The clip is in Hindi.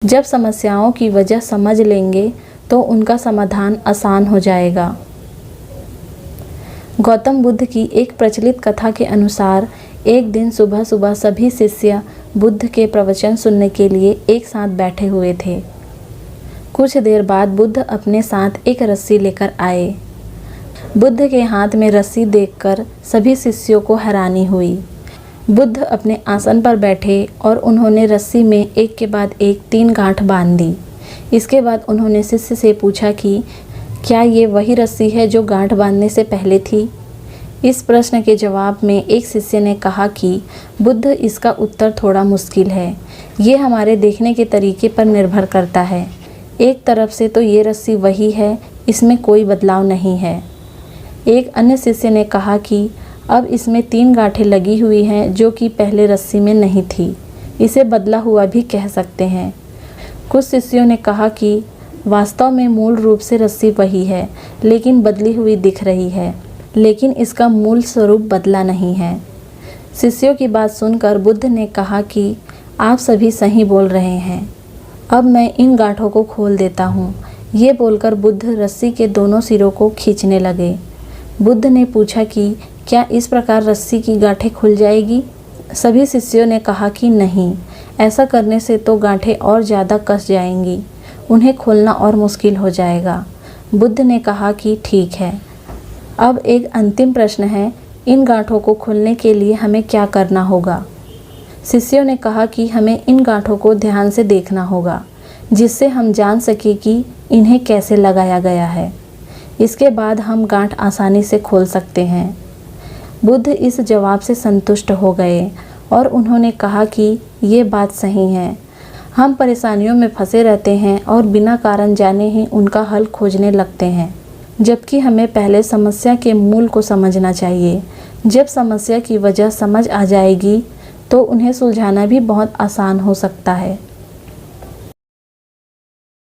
जब समस्याओं की वजह समझ लेंगे तो उनका समाधान आसान हो जाएगा। गौतम बुद्ध की एक प्रचलित कथा के अनुसार एक दिन सुबह सुबह सभी शिष्य बुद्ध के प्रवचन सुनने के लिए एक साथ बैठे हुए थे। कुछ देर बाद बुद्ध अपने साथ एक रस्सी लेकर आए। बुद्ध के हाथ में रस्सी देखकर सभी शिष्यों को हैरानी हुई। बुद्ध अपने आसन पर बैठे और उन्होंने रस्सी में एक के बाद एक 3 गांठ बांध दी। इसके बाद उन्होंने शिष्य से पूछा कि क्या ये वही रस्सी है जो गांठ बांधने से पहले थी? इस प्रश्न के जवाब में एक शिष्य ने कहा कि बुद्ध, इसका उत्तर थोड़ा मुश्किल है। ये हमारे देखने के तरीके पर निर्भर करता है। एक तरफ से तो ये रस्सी वही है, इसमें कोई बदलाव नहीं है। एक अन्य शिष्य ने कहा कि अब इसमें 3 गांठें लगी हुई हैं जो कि पहले रस्सी में नहीं थी। इसे बदला हुआ भी कह सकते हैं। कुछ शिष्यों ने कहा कि वास्तव में मूल रूप से रस्सी वही है, लेकिन बदली हुई दिख रही है, लेकिन इसका मूल स्वरूप बदला नहीं है। शिष्यों की बात सुनकर बुद्ध ने कहा कि आप सभी सही बोल रहे हैं। अब मैं इन गांठों को खोल देता हूँ। ये बोलकर बुद्ध रस्सी के दोनों सिरों को खींचने लगे। बुद्ध ने पूछा कि क्या इस प्रकार रस्सी की गांठें खुल जाएगी? सभी शिष्यों ने कहा कि नहीं, ऐसा करने से तो गांठें और ज़्यादा कस जाएंगी, उन्हें खोलना और मुश्किल हो जाएगा। बुद्ध ने कहा कि ठीक है। अब एक अंतिम प्रश्न है, इन गांठों को खोलने के लिए हमें क्या करना होगा? शिष्यों ने कहा कि हमें इन गांठों को ध्यान से देखना होगा, जिससे हम जान सकें कि इन्हें कैसे लगाया गया है। इसके बाद हम गांठ आसानी से खोल सकते हैं। बुद्ध इस जवाब से संतुष्ट हो गए और उन्होंने कहा कि ये बात सही है। हम परेशानियों में फंसे रहते हैं और बिना कारण जाने ही उनका हल खोजने लगते हैं, जबकि हमें पहले समस्या के मूल को समझना चाहिए। जब समस्या की वजह समझ आ जाएगी तो उन्हें सुलझाना भी बहुत आसान हो सकता है।